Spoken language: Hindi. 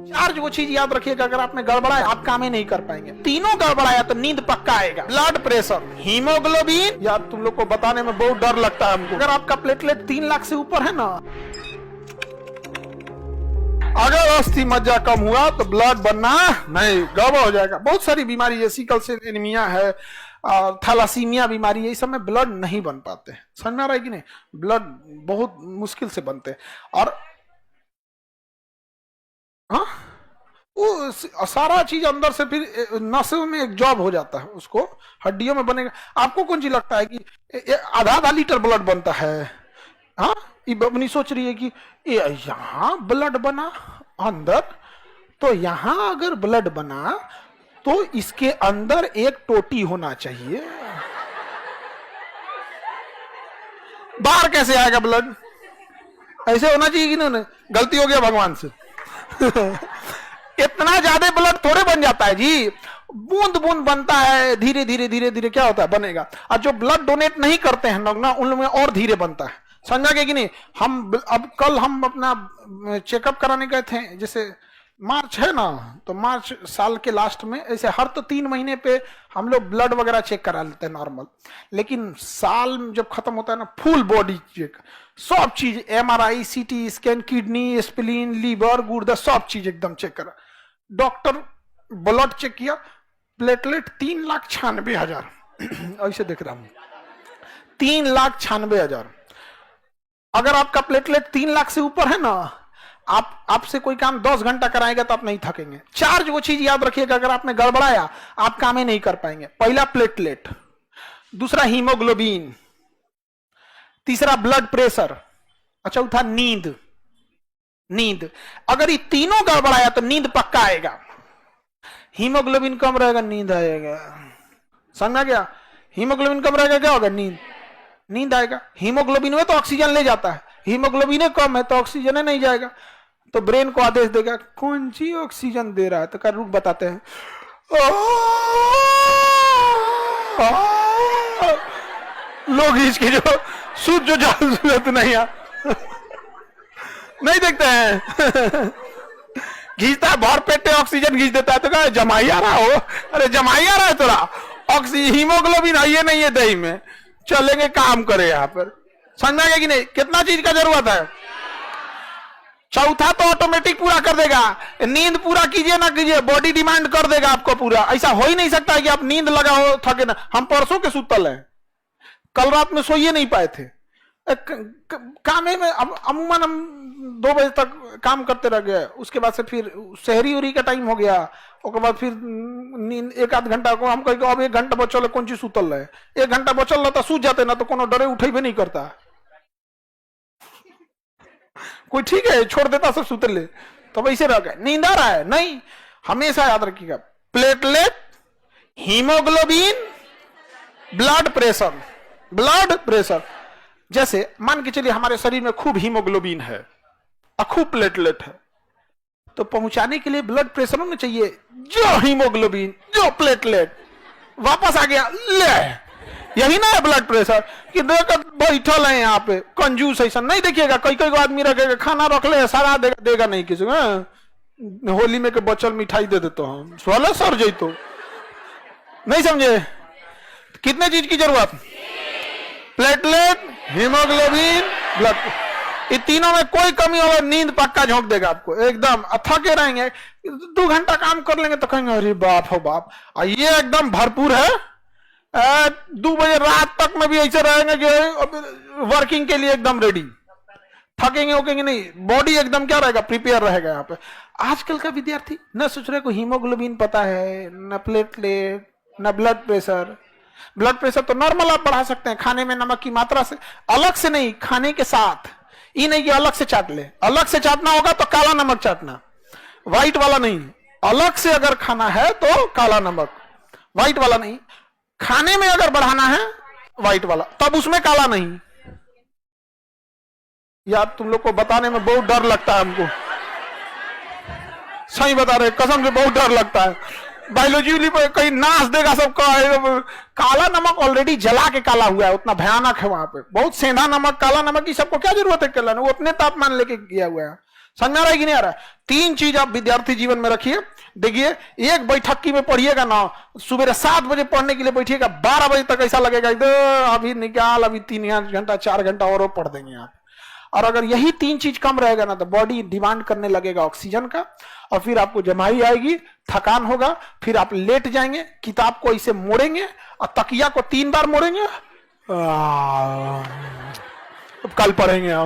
चार्ज वो चीज याद रखिएगा, अगर आपने गड़बड़ाया आप काम ही नहीं कर पाएंगे। तीनों गड़बड़ाया तो नींद पक्का आएगा। ब्लड प्रेशर, हीमोग्लोबिन, यार तुम लोग को बताने में बहुत डर लगता है हमको। अगर आपका प्लेटलेट 3 लाख से ऊपर है ना, अगर अस्थि मज्जा कम हुआ तो ब्लड बनना नहीं, गड़बड़ हो जाएगा। बहुत सारी बीमारी है, सिकल सेल एनीमिया है, थैलासीमिया बीमारी है, इस सब में ब्लड नहीं बन पाते हैं। समझ में आ रहा है कि नहीं? ब्लड बहुत मुश्किल से बनते हैं। और हाँ, वो सारा चीज अंदर से फिर नसों में एक जॉब हो जाता है, उसको हड्डियों में बनेगा। आपको कौन सी लगता है कि आधा आधा लीटर ब्लड बनता है? हाँ, अपनी सोच रही है कि यहाँ ब्लड बना अंदर, तो यहाँ अगर ब्लड बना तो इसके अंदर एक टोटी होना चाहिए। बाहर कैसे आएगा ब्लड? ऐसे होना चाहिए कि नहीं? गलती हो गया भगवान से। इतना ज्यादा ब्लड थोड़े बन जाता है जी, बूंद बूंद बनता है, धीरे धीरे धीरे धीरे क्या होता है, बनेगा। और जो ब्लड डोनेट नहीं करते हैं लोग ना, उन लोग में और धीरे बनता है। समझा गया कि नहीं? अब कल हम अपना चेकअप कराने गए थे, जैसे मार्च है ना, तो मार्च साल के लास्ट में ऐसे हर तो 3 महीने पे हम लोग ब्लड वगैरह चेक करा लेते हैं नॉर्मल, लेकिन साल जब खत्म होता है ना, फुल बॉडी चेक, सब चीज, MRI, CT scan, kidney, spleen, liver, गुर्दा, सब चीज एकदम चेक करा। डॉक्टर ब्लड चेक किया, प्लेटलेट 3,96,000 ऐसे देख रहा हूं, 3,96,000। अगर आपका प्लेटलेट 3 लाख से ऊपर है ना, आपसे कोई काम 10 घंटा कराएगा तो आप नहीं थकेंगे। चार्ज वो चीज याद रखिएगा, अगर आपने गड़बड़ाया आप काम ही नहीं कर पाएंगे। पहला प्लेटलेट, दूसरा हीमोग्लोबिन, तीसरा ब्लड प्रेशर, चौथा नींद। नींद अगर ये तीनों गड़बड़ाया तो नींद पक्का आएगा। हीमोग्लोबिन कम रहेगा, नींद आएगा। समझा गया? हीमोग्लोबिन कम रहेगा, क्या होगा? नींद आएगा। हीमोग्लोबिन में तो ऑक्सीजन ले जाता है, हीमोग्लोबिन कम है तो ऑक्सीजन नहीं जाएगा, तो ब्रेन को आदेश देगा कौन सी ऑक्सीजन दे रहा है, तो रुक बताते हैं। लोग इसकी जो सूझ जो जरूरत नहीं है नहीं देखते हैं। घींचता है, भर पेटे ऑक्सीजन घींच देता है, तो क्या जमाई आ रहा हो? अरे जमाई आ रहा है तोरा, ऑक्सीजन हीमोग्लोबिन है नहीं है दही में, चलेंगे काम करे यहाँ पर। समझा गया कि नहीं? कितना चीज का जरूरत है? चौथा तो ऑटोमेटिक पूरा कर देगा। नींद पूरा कीजिए ना कीजिए, बॉडी डिमांड कर देगा आपको पूरा। ऐसा हो ही नहीं सकता है कि आप नींद लगा हो थके ना। हम परसों के सुतल हैं, कल रात में सोइए नहीं पाए थे। काम में अमूमन हम 2 बजे तक काम करते रह गए, उसके बाद से फिर शहरी उरी का टाइम हो गया, उसके बाद फिर नींद 1-8 घंटा को हम कहेंगे अब 1 घंटा बचल, कौन चीज सुतल है, 1 घंटा बचल रहता सूझ जाते ना, तो कोनो डरे उठे भी नहीं करता। कोई ठीक है छोड़ देता सब सुतल ले, तो वैसे रह गए। नींद आ रहा है नहीं, हमेशा याद रखिएगा, प्लेटलेट, हीमोग्लोबिन, ब्लड प्रेशर। जैसे मान के चलिए हमारे शरीर में खूब हीमोग्लोबिन है और खूब प्लेटलेट है, तो पहुंचाने के लिए ब्लड प्रेशर होना चाहिए, जो हीमोग्लोबिन जो प्लेटलेट वापस आ गया, ले यही ना है ब्लड प्रेशर। कि देखकर बैठल है यहाँ पे कंजूस, ऐसा नहीं देखिएगा। कई आदमी रखेगा, खाना रख ले सारा देगा नहीं किसी को। होली में के बचल मिठाई दे देते हम, सोलह सर जैतो, नहीं समझे? कितने चीज की जरूरत? Platelet, haemoglobin, blood. ये तीनों में कोई कमी होगा, नींद पक्का झोंक देगा आपको एकदम। थके रहेंगे, 2 घंटा काम कर लेंगे तो कहेंगे अरे बाप हो बाप। ये एकदम भरपूर है, 2 बजे रात तक में भी ऐसे रहेंगे कि वर्किंग के लिए एकदम रेडी। थकेंगे होकेंगे नहीं, बॉडी एकदम क्या रहेगा, प्रिपेयर रहेगा। यहाँ पे आजकल का विद्यार्थी न सोच रहे को हीमोग्लोबिन पता है, न प्लेटलेट, न ब्लड प्रेशर। ब्लड प्रेशर तो नॉर्मल आप बढ़ा सकते हैं खाने में नमक की मात्रा से, अलग से नहीं, खाने के साथ। ये नहीं कि अलग से चाट ले, अलग से चाटना होगा तो काला नमक चाटना, व्हाइट वाला नहीं। अलग से अगर खाना है तो काला नमक, व्हाइट वाला नहीं। खाने में अगर बढ़ाना है व्हाइट वाला, तब उसमें काला नहीं। यार तुम लोग को बताने में बहुत डर लगता है हमको, सही बता रहे, कसम से बहुत डर लगता है। बायोलॉजी पर कहीं नाश देगा सबका। काला नमक ऑलरेडी जला के काला हुआ है, उतना भयानक है वहां पे। बहुत सेंधा नमक, काला नमक की सबको क्या जरूरत है? वो अपने तापमान लेके किया हुआ है। समझ में आ रहा है कि नहीं आ रहा है? 3 चीज आप विद्यार्थी जीवन में रखिए। देखिए, एक बैठकी में पढ़िएगा ना, सुबह 7 बजे पढ़ने के लिए बैठिएगा, 12 बजे तक ऐसा लगेगा अभी निकाल, अभी 3 घंटा 4 घंटा और पढ़ देंगे आप। और अगर यही 3 चीज कम रहेगा ना, तो बॉडी डिमांड करने लगेगा ऑक्सीजन का, और फिर आपको जमाई आएगी, थकान होगा, फिर आप लेट जाएंगे, किताब को ऐसे मोड़ेंगे और तकिया को 3 बार मोड़ेंगे, कल पढ़ेंगे आप।